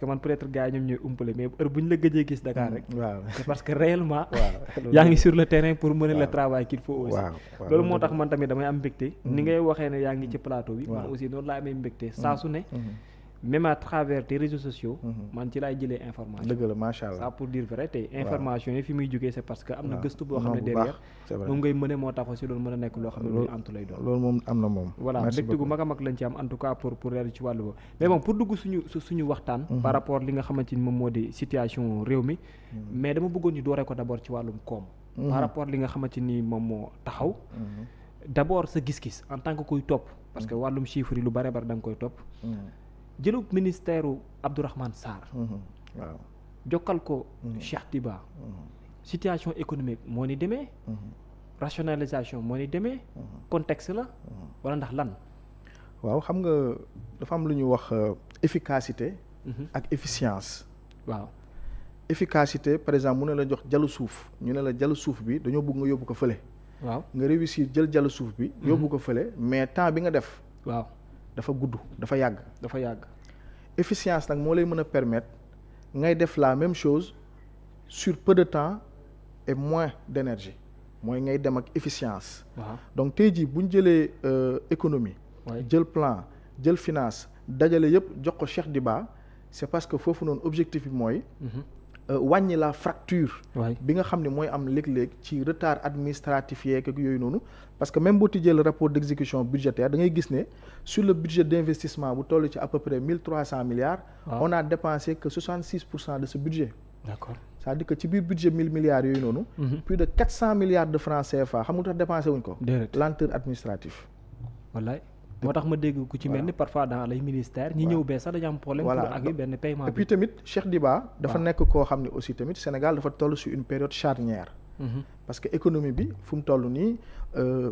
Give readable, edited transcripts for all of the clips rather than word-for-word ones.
que man peut-être gars yi ñoom ñooy umpale mais heure bu ñu la gëjee gis Dakar rek. waaw c'est parce que réellement. waaw yaa ngi sur le terrain pour mener le waaw. travail qu'il faut aussi. waaw loolu moo tax man tamit damay am mbégte. ni ngay waxee ne yaa ngi ci plateau bi. man waaw. aussi noonu laa amee mbégte saa su ne. même à travers tes réseaux sociaux. man ci laay jëlee information. dëgg la macha allah. ça pour dire vrai te information yi fi muy jógee c'est parce que am na gëstu boo xam ne bu derrière. baax c'est vrai moom ngay mëne moo tax aussi loolu mën a nekk loo xam ne luy antu lay doon. loolu moom am na moom. voilà merci mbégte gu beaucoup. mag a mag lañ ci am en tout cas pour leer ci wàllu boobu mais bon pour dugg suñu waxtaan. par rapport li nga xamante ni moom moo di situation réew mi. mais dama bëggoon ñu dooree ko d'abord ci wàllum koom. par rapport li nga xamante ni moom moo taxaw. d'abord sa gis-gis en tant que kuy topp. parce que wàllum chiffres yi lu bare bare da nga koy topp. jëlub ministère u Abdourahmane Sarr. waaw. jokkal ko Cheikh Diba. situation économique moo ni demee. rationalisation moo ni demee. contexte la. wala ndax lan. waaw xam nga dafa am lu ñuy wax efficacité. ak efficience. waaw. efficacité par exemple mu ne la jox jalu suuf ñu ne la jalu suuf bi dañoo bëgg nga yóbbu ko fële. waaw nga réussir jël jalu suuf bi. yóbbu ko fële mais temps bi nga def. waaw dafa gudd dafa yàgg. dafa yàgg. efficience nag moo lay mën a permettre ngay def la même chose sur peu de temps et moins d'énergie mooy ngay dem ak efficience. waaw donc tey jii bu ñu jëlee économie. Ouais. jël plan jël finance dajale yëpp jox ko Cheikh Diba c'est parce que foofu noonu objectif bi mooy. wàññi la fracture. waay bi nga xam ne mooy am léeg-léeg ci retard administratif yeeg ak yooyu noonu parce que même boo tijjee le rapport d'exécution budgétaire da ngay gis ne sur le budget d'investissement bu toll ci à peu près 1300 milliards. waaw. on a dépensé que 66% de ce budget. d'accord. c'est-à-dire que ci biir budget 1000 milliards yooyu noonu. plus de 400 milliards de francs CFA xam nga tax dépensé wuñ ko. déedéet lenteur administrative. wallaay moo tax ma dégg ku ci mel ni parfois dans les ministères ñi ñëw bee sax dañu am problème. Voilà. pour ak benn paiement et puis bi. tamit Cheikh Diba. dafa waaw. nekk koo xam ne aussi tamit Sénégal dafa toll sur une période charnière. parce que économie bi fu mu toll nii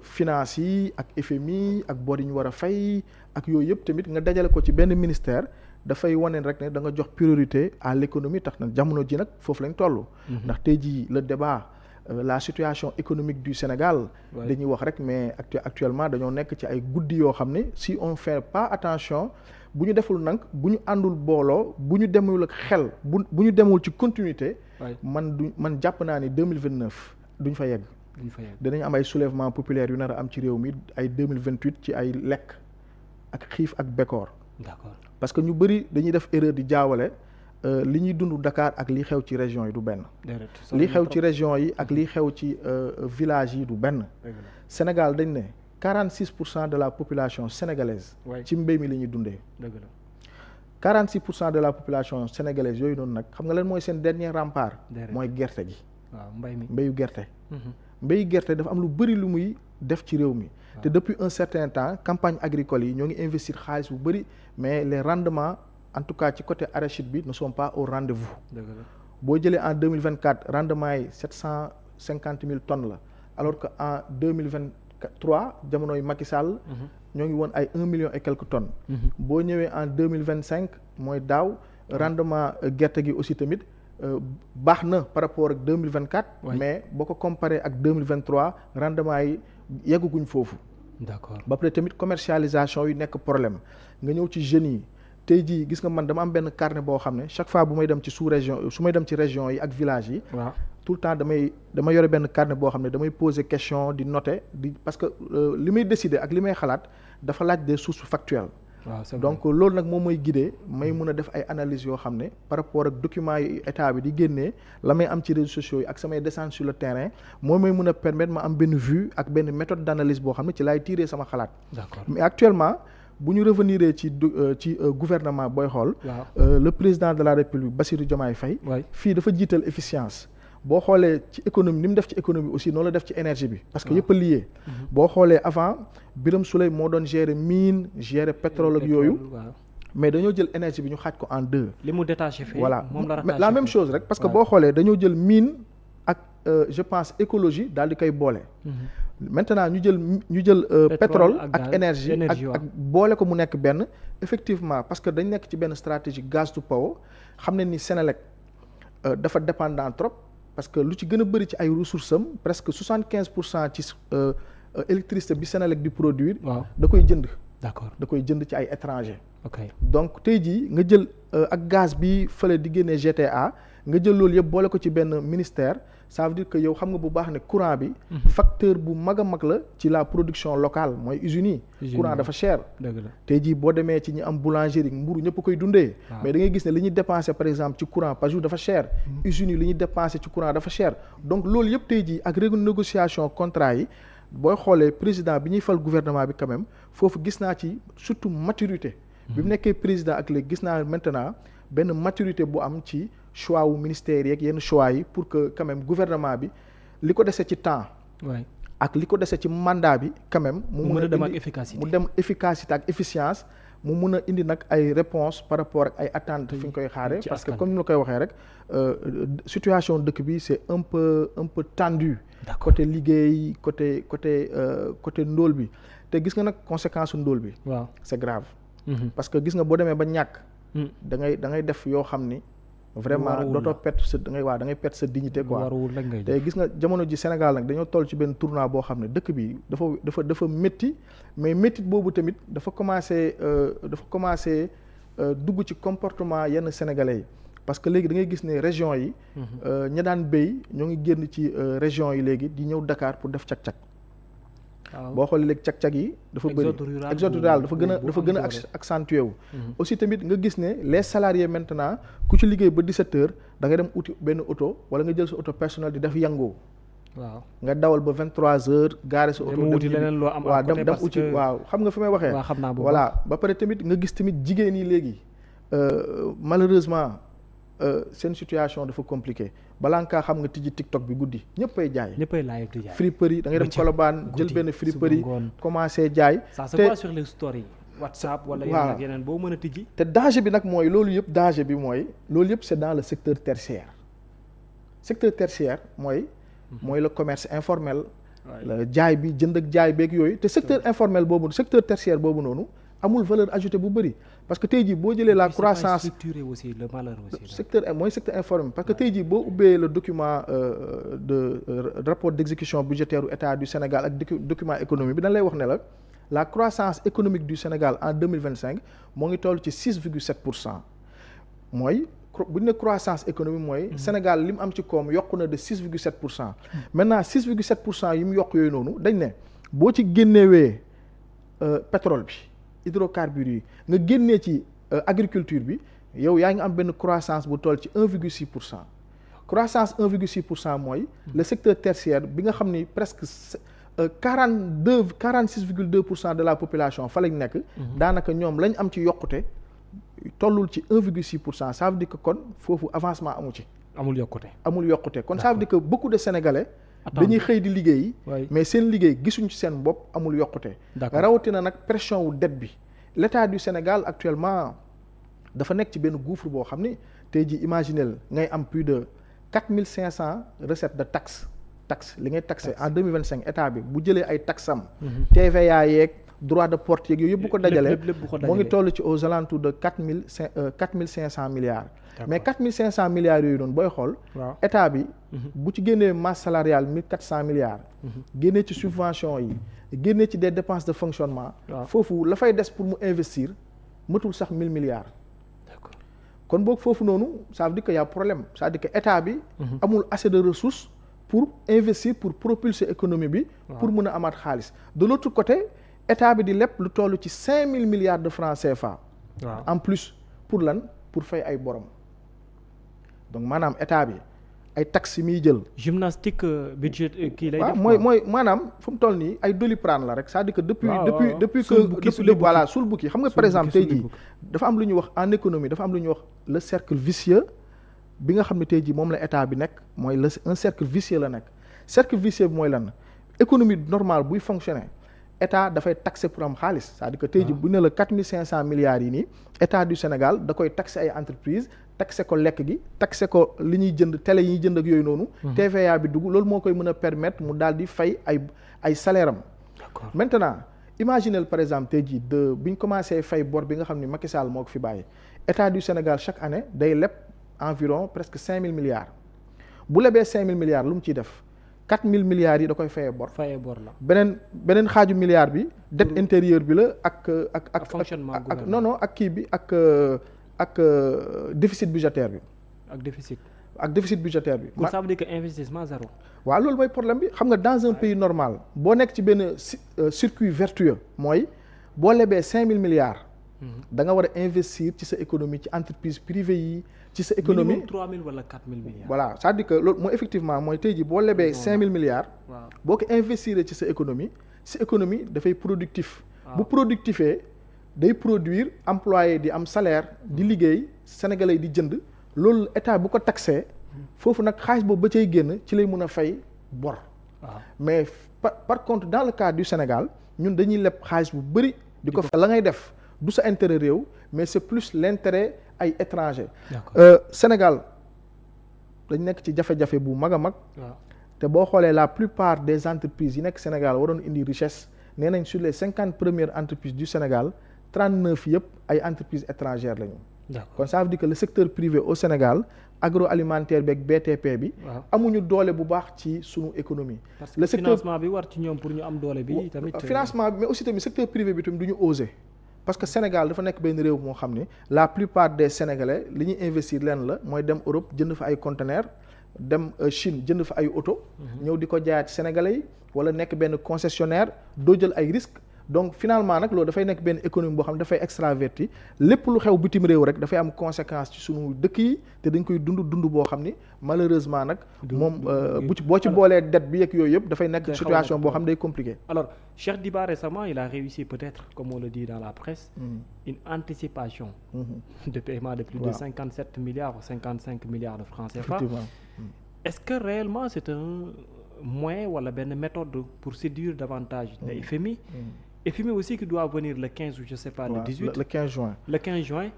finance yi ak FMI ak bor yi ñu war a fay ak yooyu yëpp tamit nga dajale ko ci benn ministère dafay wane rek ne da nga jox priorité à l'économie tax na jamono ji nag foofu lañ toll. ndax tey jii le débat la situation économique du Sénégal. Ouais. dañuy wax rek mais actuellement dañoo nekk ci ay guddi yoo xam ne si on fait pas attention bu ñu deful nag bu ñu àndul booloo bu ñu demul ak xel bu ñu demul ci continuité. waay man jàpp naa ni 2029 duñ fa yegg. duñ fa yegg. dinañ am ay soulèvement populaire yu nar a am ci réew mi ay 2028 ci ay lekk ak xiif ak bekkoor d'accord. parce que ñu bëri dañuy def erreur di jaawale li ñuy dund Dakar ak li xew ci région yi du benn. déedéet. li xew ci région yi ak li xew ci village yi du benn. Sénégal dañ ne 46% de la population sénégalaise. waay ci mbéy mi la ñuy dundee. dëgg la. 46% de la population sénégalaise yooyu noonu nag xam nga lan mooy seen dernier rempart. Déedéet. mooy gerte gi. waaw mbay mi. mbéyu gerte. mbéyu gerte dafa am lu bëri lu muy def ci réew mi. te depuis un certain temps campagne agricole yi ñoo ngi investir xaalis bu bëri mais les rendements en tout cas ci côté arachide bi ne sont pas au rendez-vous. dëgg la. boo jëlee en 2024 rendement yi 750 000 tonnes la alors que en 2023 jamonoy Macky Sall. ñoo ngi woon ay 1 million et quelques tonnes. boo ñëwee en 2025 mooy daaw rendement gerte gi aussi tamit baax na par rapport ak 2024. Ouais. mais boo ko comparé ak 2023 rendement yi yegguñ foofu. d'accord. ba pare tamit commercialisation yi nekk problème nga ñëw ci jeunes yi tey jii gis nga man dama am benn carnet boo xam ne chaque fois bu may dem ci sous-région su may dem ci région yi ak village yi. waaw. tout le temps dama yore benn carnet boo xam ne damay poser question di noter di parce que li may décider ak li may xalaat dafa laaj des sources factuelles. waaw c'est donc loolu nag moom mooy guider may mun a def ay analyses yoo xam ne par rapport ak documents yi état bi di génnee la may am ci réseaux sociaux yi ak samay descente sur le terrain moo may mun a permettre ma am benn vue ak benn méthode d'analyse boo xam ne ci laay tirer sama xalaat. d'accord. mais actuellement bu ñu revenir ci gouvernement booy xool. waaw. le président de la République Bassirou Diomaye Faye. waay. fii dafa jiital efficience. boo xoolee ci économie ni mu def ci économie aussi noonu la def ci énergie bi. parce que waaw. yëpp a lié. boo xoolee avant Birame Souleye moo doon gérer mine gérer pétrole ak yooyu. waaw. mais dañoo jël énergie bi ñu xaaj ko en deux. li mu détaché fii. voilà moom la mais rattaché la même fii. chose rek parce que Ouais. boo xoolee dañoo jël mine ak je pense écologie daal di koy boole. maintenant ñu jël pétrole ak ak gaz, énergie énergie, waaw. ak boole ko mu nekk benn effectivement parce que dañ nekk ci benn stratégie gaz to power xam ne ni Sénélec dafa dépendant trop parce que lu ci gën a bëri ci ay ressources am presque 75% ci électricité bi Sénélec di produire. waaw. da koy jënd d'accord da koy jënd ci ay étranger. ok donc tey jii nga jël ak gaz bi fële di génnee GTA nga jël loolu yëpp boole ko ci benn ministère ça veut dire que yow xam nga bu baax ne courant bi. facteur bu mag a mag la ci la production locale mooy usines yi. courant dafa cher. dëgg la tey jii boo demee ci ñi am boulangerie mburu ñëpp koy dundee. mais da ngay gis ne li ñuy dépensé par exemple ci courant par jour dafa cher. usines yi li ñuy dépensé ci courant dafa cher donc loolu yëpp tey jii ak renégociation contrat yi. booy xoolee président bi ñuy fal gouvernement bi quand même foofu gis naa ci surtout maturité. bi mu nekkee président ak léegi gis naa maintenant benn maturité bu am ci choix wu ministère yeeg yenn choix yi pour que quand même gouvernement bi li ko dese ci temps. ak li ko dese ci mandat bi quand même. mu mun a dem ak efficacité mu dem efficacité ak efficience mu mun a indi nag ay réponses par rapport ak ay attentes fi ñu koy xaaree. parce que comme ni ma koy waxee rek situation dëkk bi c'est un peu tendu. côté liggéey côté ndóol bi te gis nga nag conséquence su ndóol bi. waaw c'est grave. parce que gis nga boo demee ba ñàkk. da ngay def yoo xam ni. vraiment dootoo perte sa da ngay perte sa dignité quoi. te gis nga jamono ji Sénégal nag dañoo toll ci benn tournant boo xam ne dëkk bi dafa métti mais métti boobu tamit dafa commencé dugg ci comportement yenn sénégalais yi. parce que léegi da ngay gis ne région yi. ña daan béy ñoo ngi génn ci région yi léegi di ñëw Dakar pour def cag-cag. boo xoolee léegi cag-cag yi dafa bëri exode rural dafa gën a accentué wu. aussi tamit nga gis ne les salariés maintenant ku ci liggéey ba 17 heures da ngay dem uti benn oto wala nga jël sa oto personnel di def yangoo. waaw nga dawal ba 23 heures gaare sa oto dem uti leneen loo am waaw dem uti waaw xam nga fi may waxee. waaw xam naa voilà ba pare tamit nga gis tamit jigéen yi léegi malheureusement. seen situation dafa compliqué balaa nga kaa xam nga tijji TikTok bi guddi ñëppay jaay. ñëppay live di jaay friperie da ngay dem Colobane jël benn friperie commencé jaay. ça se voit sur les stories WhatsApp wala yeneen ak yeneen boo mën a tijji. te danger bi nag mooy loolu yëpp danger bi mooy loolu yëpp c'est dans le secteur tertiaire. secteur tertiaire mooy le commerce informel. jaay bi jënd ak jaay beeg yooyu te secteur informel boobu secteur tertiaire boobu noonu. amul valeur ajoutée bu bëri parce que tey jii boo jëlee la croissance structuré aussi le malheur aussi secteur mooy secteur informel parce que tey jii boo ubbee le document de rapport d'exécution budgétaire u état du Sénégal ak document économique bi dañ lay wax ne la croissance économique du Sénégal en 2025 moo ngi toll ci 6,7% mooy bu ñu ne croissance économique mooy Sénégal li mu am ci koom yokku na de 6,7%. maintenant 6,7% yi mu yokk yooyu noonu dañ ne boo ci génnewee pétrole bi hydrocarbures yi nga génnee ci agriculture bi yow yaa ngi am benn croissance bu toll ci 1,6%. croissance 1,6% mooy le secteur tertiaire bi nga xam ni presque 46,2% de la population fa lañ nekk. daanaka ñoom lañ am ci yokkute tollul ci 1,6%. ça veut dire que kon foofu avancement amu ci. amul yokkute kon ça veut dire que beaucoup de Sénégalais. dañuy xëy di liggéey. mais seen liggéey gisuñ ci seen bopp amul yokkute. rawatina nag pression wu dette bi l'État du Sénégal actuellement dafa nekk ci benn gouffre boo xam ni tey jii imaginel ngay am plus de 4500 recettes de taxe li ngay taxé en 2025 état bi bu jëlee ay taxam TVA yeeg droit de porte yeeg yooyu yëpp bu ko dajalee moo ngi toll ci aux alentours de 4500 milliards. mais 4500 milliards yooyu noonu booy xool. état bi. bu ci génnee masse salariale 1400 milliards. génnee ci subvention yi génnee ci des dépenses de fonctionnement. foofu la fay des pour mu investir matul sax 1000 milliards. d'accord kon boog foofu noonu ça veut dire que y a problème c'est-à-dire que état bi. amul assez de ressources pour investir pour propulser économie bi. pour mën a amaat xaalis de l'autre côté état bi di lépp lu toll ci 5000 milliards de francs CFA. en plus pour lan pour fay ay borom. donc maanaam état bi ay taxes yi muy jël. gymnastique budget kii lay def. mooy maanaam fu mu toll nii ay Doliprane la rek c'est-à-dire que depuis que voilà suul bukki xam nga par exemple tey jii dafa am lu ñuy wax en économie dafa am lu ñuy wax le cercle vicieux bi nga xam ne tey jii moom la état bi nekk mooy un cercle vicieux la nekk cercle vicieux bi mooy lan économie normale buy fonctionner état dafay taxer pour am xaalis c'est-à-dire que tey jii bu ne la 4500 milliards yi nii état du Sénégal da koy taxer ay entreprises taxé ko lekk gi taxé ko li ñuy jënd télé yi ñuy jënd ak yooyu noonu. TVA bi dugg loolu moo koy mën a permettre mu daal di fay ay salaire am. d'accord maintenant imaginez par exemple tey jii bi ñu commencé fay bor bi nga xam ni Macky Sall moo ko fi bàyyi état du Sénégal chaque année day leb environ presque 5000 milliards bu lebee 5000 milliards lu mu ciy def 4000 milliards yi da koy fayee bor. fayee bor la. beneen xaaju milliard bi dette intérieure bi la ak fonctionnement ak non ak kii bi ak déficit budgétaire bi. ak déficit budgétaire bi. ça veut dire que investissement zéro. waaw loolu mooy problème bi xam nga dans un pays normal boo nekk ci benn circuit vertueux mooy boo lebee 5000 milliards. da nga war a investir ci sa économie ci entreprise privée yi ci sa économie. minimum 3000 wala 4000 milliards. voilà c'est-à-dire que loolu mooy effectivement mooy tey jii boo lebee 5000 milliards. waaw boo ko investir ci sa économie dafay productif. bu productifee day produire employé di am salaire di liggéey sénégalais di jënd loolu état bu ko taxé foofu nag xaalis boobu ba cay génn ci lay mun a fay bor. mais par contre dans le cas du Sénégal ñun dañuy leb xaalis bu bëri di ko la ngay def. du sa intérêt réew mais c'est plus l'intérêt ay étrangers. Sénégal dañ nekk ci jafe-jafe bu mag a mag. te boo xoolee la plupart des entreprises yi nekk Sénégal waroon indi richesse nee nañ sur les 50 premières entreprises du Sénégal 39 yëpp ay entreprises étrangères lañu. kon ça veut dire que le secteur privé au Sénégal agroalimentaire beeg BTP bi. amuñu doole bu baax ci sunu économie. parce que le secteur financement bi war ci ñoom pour ñu am doole bi. tamit financement bi mais aussi tamit secteur privé bi tamit du ñu oser. parce que Sénégal dafa nekk benn réew moo xam ne la plupart des Sénégalais li ñuy investir leen la mooy dem Europe jënd fa ay conteneurs dem Chine jënd fa ay auto ñëw di ko jaayaat Sénégalais yi wala nekk benn concessionnaire doo jël ay risques donc finalement nag loolu dafay nekk benn économie boo xam ne dafay extraverti lépp lu xew bitim réew rek dafay am conséquence ci sunu dëkk yi te dañ koy dund boo xam ni malheureusement nag moom boo ci boolee dette bi yeeg yooyu yëpp dafay nekk situation boo xam ne day compliqué. Alors Cheikh Diba récemment il a réussi peut-être comme on le dit dans la presse une anticipation de paiement de plus de 57 milliards ou 55 milliards de francs CFA. Est-ce que réellement c'est un moyen wala benn méthode pour séduire davantage le FMI FMI aussi qui doit venir le 15 ou je sais pas le 18 le 15 juin le 15 juin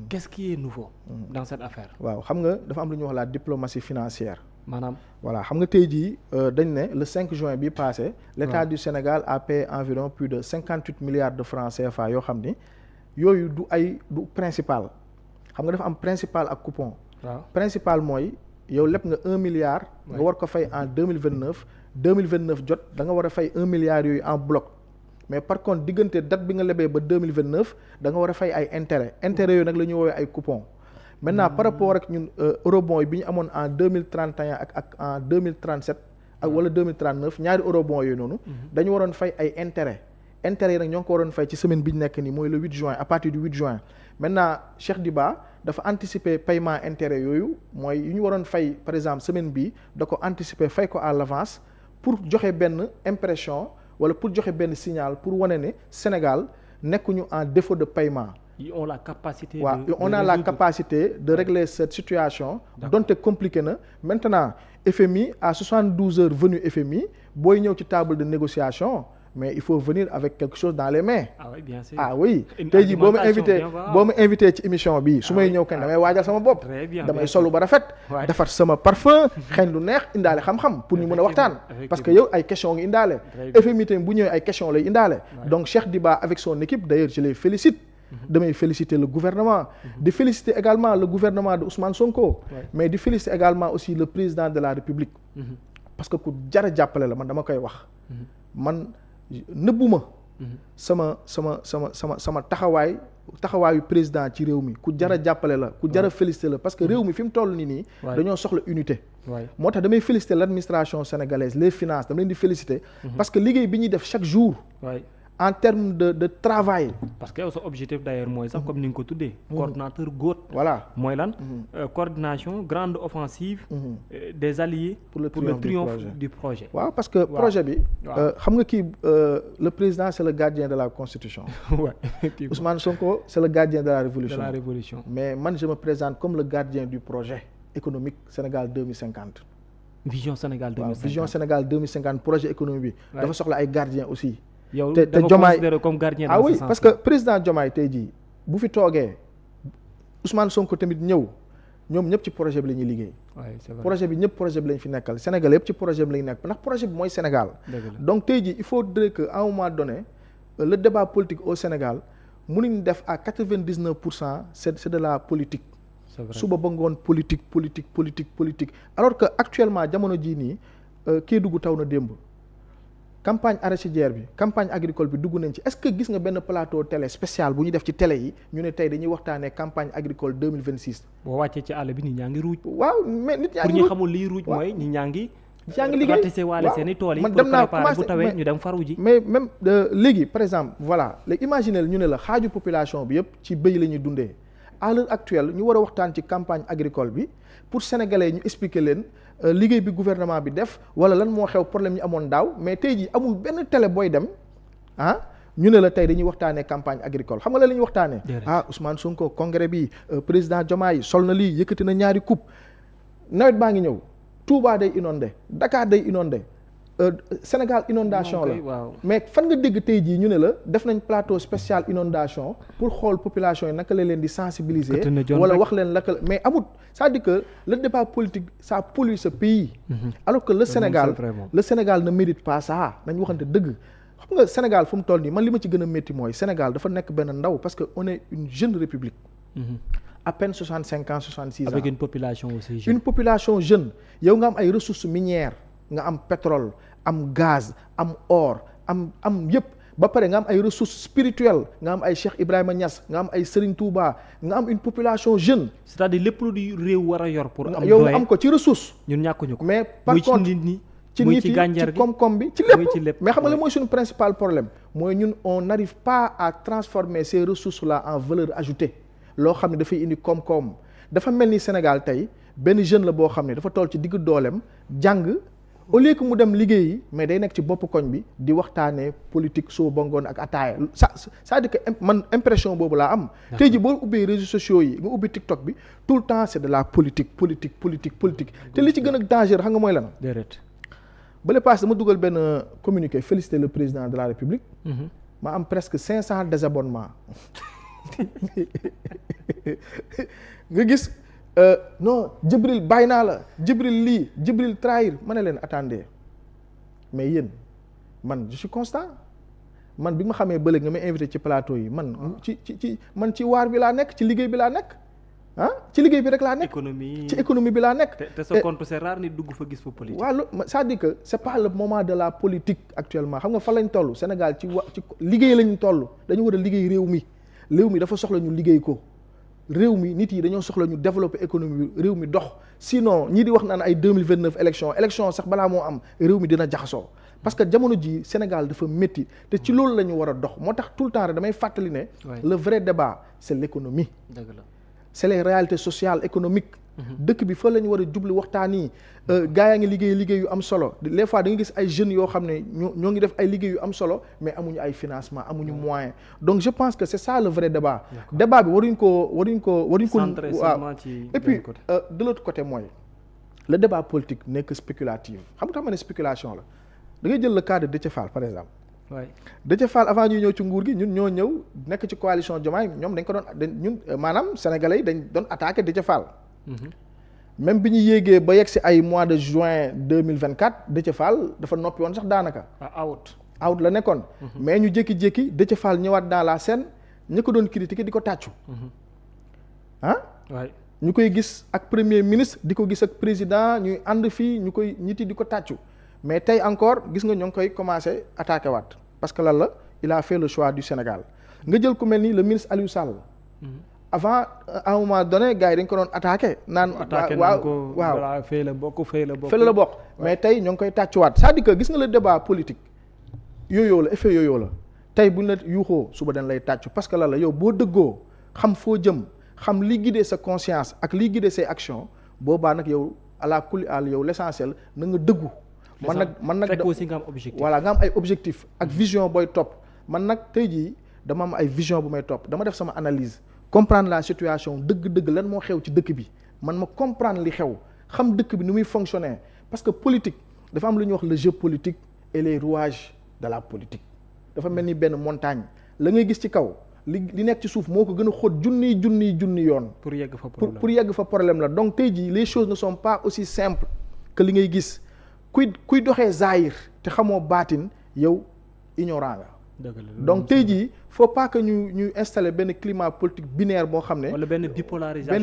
qu'est-ce qui est nouveau dans cette affaire. waaw xam nga dafa am lu ñuy wax la diplomatie financière. maanaam voilà xam nga tey jii dañ ne le 5 juin bi passé l'État du Sénégal a payé environ plus de 58 milliards de francs CFA yoo xam ni yooyu du principal xam nga dafa am principal ak coupon. principal mooy yow lépp nga 1 milliard. nga war ko fay en 2029 jot da nga war a fay 1 milliard yooyu en bloc mais par contre diggante date bi nga lebee ba 2029 da nga war a fay ay intérêts yooyu nag la ñuy woowee ay coupons. maintenant par rapport ak ñun eurobond yi bi ñu amoon en 2031 ak en 2037 ak wala 2039 ñaari eurobond yooyu noonu. dañu waroon fay ay intérêts yi nag ñoo ngi ko waroon fay ci semaine bi ñu nekk nii mooy le 8 juin à partir du 8 juin maintenant Cheikh Diba dafa anticiper paiement intérêt yooyu mooy yu ñu waroon fay par exemple semaine bii da ko anticiper fay ko à l'avance pour joxe benn impression wala pour joxe benn signal pour wane ne Sénégal nekkuñu en défaut de paiement. Ils ont la capacité on a la capacité de régler cette situation donte compliqué na maintenant FMI à 72 heures venu FMI booy ñëw ci table de négociation mais il faut venir avec quelque chose dans les mains. Ah oui, bien sûr. Ah oui tey jii boo ma invité ci émission bi su may ñëw kañ damay waajal sama bopp. damay solu ba rafet. defar sama parfum xeeñ lu neex indaale xam-xam pour ñu mën a waxtaan. parce que yow ay question ngi indaale. FMI tamit bu ñëwee ay question lay indaale. donc Cheikh Diba avec son équipe d'ailleurs je les félicite. damay féliciter le gouvernement. di féliciter également le gouvernement de Ousmane Sonko. mais di féliciter également aussi le président de la République. parce que ku jar a jàppale la man dama koy wax. man nëbbuma sama taxawaayu président ci réew mi ku jar a jàppale la ku jar a féliciter la parce que réew mi fi mu toll nii dañoo soxla unité. moo tax damay féliciter l'administration sénégalaise les finances dama leen di féliciter. parce que liggéey bi ñuy def chaque jour. en termes de travail. parce que yow sa objectif d'ailleurs mooy sax comme ni nga ko tuddee. coordonnateur GOAT. voilà mooy lan. coordination grande offensive. des alliés. pour le triomphe du projet. waaw parce que projet bi. xam nga kii le président c'est le gardien de la constitution. Ousmane Sonko c'est le gardien de la révolution. mais man je me présente comme le gardien du projet économique Sénégal 2050. vision Sénégal 2050 vision Sénégal 2050 projet économique bi. dafa soxla ay gardiens aussi. yow da nga considéré comme gardien dans ce sens. parce que président Diomaye tey jii bu fi toogee Ousmane Sonko tamit ñëw ñoom ñëpp ci projet bi la ñuy liggéey. c'est vrai projet bi ñëpp projet bi lañ fi nekkal Sénégal yëpp ci projet bi lañ nekk ndax projet bi mooy Sénégal. donc tey jii il faudrait que à un moment donné le débat politique au Sénégal mënuñ def à 99% c'est de la politique. suba ba ngoon politique alors que actuellement jamono jii nii Kédougou taw na démb campagne arachidière bi campagne agricole bi dugg nañ ci est-ce que gis nga benn plateau télé spécial bu ñu def ci télé yi ñu ne tey dañuy waxtaanee campagne agricole 2026. boo wàccee ci àll bi nit ñaa ngi ruuj. waaw mais nit ñaa ngi pour ñi xamul liy ruuj mooy nit ñaa ngi. liggéey ratissé waale seen i tool yi man pour dem naa préparer bu tawee ñu dem faru ji. mais même léegi par exemple voilà léegi imaginer ñu ne la xaaju population bi yëpp ci béy la ñuy dundee à l'heure actuelle ñu war a waxtaan ci campagne agricole bi pour sénégalais ñu expliquer leen liggéey bi gouvernement bi def wala lan moo xew problème ñu amoon daaw mais tey jii amul benn télé booy dem ñu ne la tey dañuy waxtaanee campagne agricole xam nga la ñuy waxtaanee. Ousmane Sonko congrès bi président Diomaye sol na lii yëkkati na ñaari coupe nawet baa ngi ñëw. Touba day inondé Dakar day inondé Sénégal inondation la mais fan nga dégg tey jii ñu ne la def nañ plateau spécial inondation pour xool population yi naka la leen di sensibiliser wala wax leen naka mais amut c'est-à-dire que le débat politique ça pollue ce pays alors que le Sénégal ne mérite pas ça nañ waxante dëgg xam nga Sénégal fu mu toll nii man li ma ci gën a métti mooy Sénégal dafa nekk benn ndaw parce que on est une jeune république à peine 65 ans 66 ans avec une population aussi jeune. Une population jeune yow nga am ay ressources minières nga am pétrole am gaz am or am yëpp ba pare nga am ay ressources spirituelles nga am ay Cheikh Ibrahima Niass nga am ay Serigne Touba nga am une population jeune. c'est-à-dire lépp lu di réew war a yor pour am yow nga am ko ci ressource. ñun ñàkkuñu ko mais par contre ci nit ñi ci nit yi ci koom-koom bi ci lépp mais xam nga la mooy suñu principal problème mooy ñun on n'arrive pas à transformer ces ressources là en valeur ajoutée. loo xam ne dafay indi koom-koom dafa mel ni Sénégal tey benn jeune la boo xam ne dafa toll ci diggu dooleem jàng au lieu que mu dem liggéeyi mais day nekk ci bopp koñ bi di waxtaanee politique soo bongoon ak ataaya c'est-à-dire que man impression boobu laa am. tey ji boo ubbee réseaux sociaux yi nga ubbi TikTok bi tout le temps c'est de la politique te li ci gën a dangereux xam nga mooy lan. ba le passé dama dugal benn communiqué féliciter le président de la République. ma am presque 500 désabonnements. nga gis non Djibril bàyyi naa la Djibril trahir ma ne leen attendez mais yéen man je suis constant man bi ma xamee ba léegi nga may invité ci plateau yi man man ci waar bi laa nekk ci liggéey bi laa nekk ci liggéey bi rek laa nekk ci économie bi laa nekk te sa compte c'est rare nit dugg fa gis fa politique waaw c'est-à-dire que c'est pas le moment de la politique actuellement xam nga fa lañ toll Sénégal ci liggéey lañ toll dañu war a liggéey réew mi dafa soxla ñu liggéey ko réew mi nit yi dañoo soxla ñu développer économie bi réew mi dox sinon ñii di wax naan ay 2029 élection sax balaa moo am réew mi dina jaxasoo parce que jamono ji Sénégal dafa métti te ci loolu la ñu war a dox moo tax tout le temps rek damay fàttali ne le vrai débat c'est l'économie c'est les réalités sociales économiques dëkk bi fa la ñu war a jublu waxtaan yi gaa yaa ngi liggéey yu am solo les fois da nga gis ay jeunes yoo xam ne ñoo ngi def ay liggéey yu am solo mais amuñu ay financement amuñu moyen donc je pense que c'est ça le vrai débat débat bi waruñ ko waaw et puis de l'autre côté mooy le débat politique n'est que spéculatif xam nga tax ma ne spéculation la da ngay jël le cas de Déthié Fall par exemple Déthié Fall avant ñuy ñëw ci nguur gi ñun ñoo ñëw nekk ci coalition Diomaye ñoom dañ ko doon maanaam sénégalais yi dañ doon attaquer Déthié Fall même bi ñu yéegee ba yegg si ay mois de juin 2024 Déthié Fall dafa noppi woon sax daanaka out la nekkoon mais ñu jékki-jékki Déthié Fall ñëwaat dans la scène ñi ko doon critiquer di ko tàccu ñu koy gis ak premier ministre di ko gis ak président ñuy ànd fii ñu koy ñiti di ko tàccu mais tey encore gis nga ñoo ngi koy commencer attaquer waat parce que lan la il a fait le choix du Sénégal nga jël ku mel ni le ministre Aliou Sall avant à un moment donné gars yi dañ ko doon attaqué naan waaw fee la bokk mais tey ñoo ngi koy tàccuwaat c'est-à-dire que gis nga le débat politique yooyu la effet yooyu la tey buñ la yuuxoo suba dañ lay tàccu parce que lan la yow boo dëggoo xam foo jëm xam li guider sa conscience ak li guider say actions boobaa nag yow à la kulli àll yow l'essentiel na nga dëggu man nag fekk aussi nga am objectif voilà nga am ay objectif ak vision booy topp man nag tey jii dama am ay vision bu may topp dama def sama analyse comprendre la situation dëgg-dëgg lan moo xew ci dëkk bi man ma comprendre li xew xam dëkk bi ni muy fonctionner parce que politique dafa am lu ñuy wax le jeu politique et les rouages de la politique dafa mel ni benn montagne la ngay gis ci kaw li nekk ci suuf moo ko gën a xóot junni yoon pour yegg fa problème la donc tey jii les choses ne sont pas aussi simples que li ngay gis kuy doxee zaahir te xamoo baatin yow ignorant nga donc tey jii faut pas que ñu installer benn climat politique binaire boo xam ne. wala benn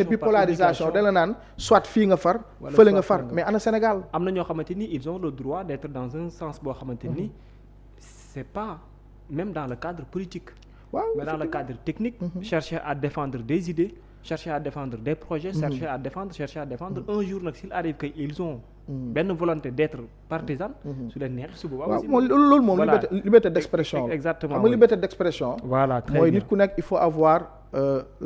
bipolarisation da la naan soit fii nga far. fële nga far mais ana Sénégal. am na ñoo xamante ni ils ont le droit d'être dans un sens boo xamante ni c'est pas même dans le cadre politique. waaw mais dans le cadre technique. Chercher à défendre des idées. Chercher à défendre des projets. Chercher à défendre un jour nag s'il arrive que ils ont. benn volonté d'être partisane. su leen neex su boobaa. waaw loolu moom liberté d'expression. exactement xam nga liberté d'expression. voilà très bien mooy nit ku nekk il faut avoir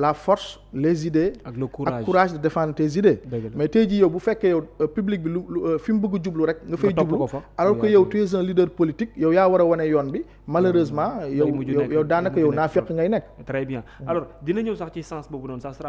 la force les idées. ak le courage ak courage de défendre tes idées. mais tey jii yow bu fekkee yow public bi lu fi mu bëgg jublu rek. nga fay jublu alors que yow tu es un leader politique yow yaa war a wane yoon bi malheureusement. yow daanaka yow naafeq ngay nekk. très bien alors dina ñëw sax ci sens boobu noonu sax.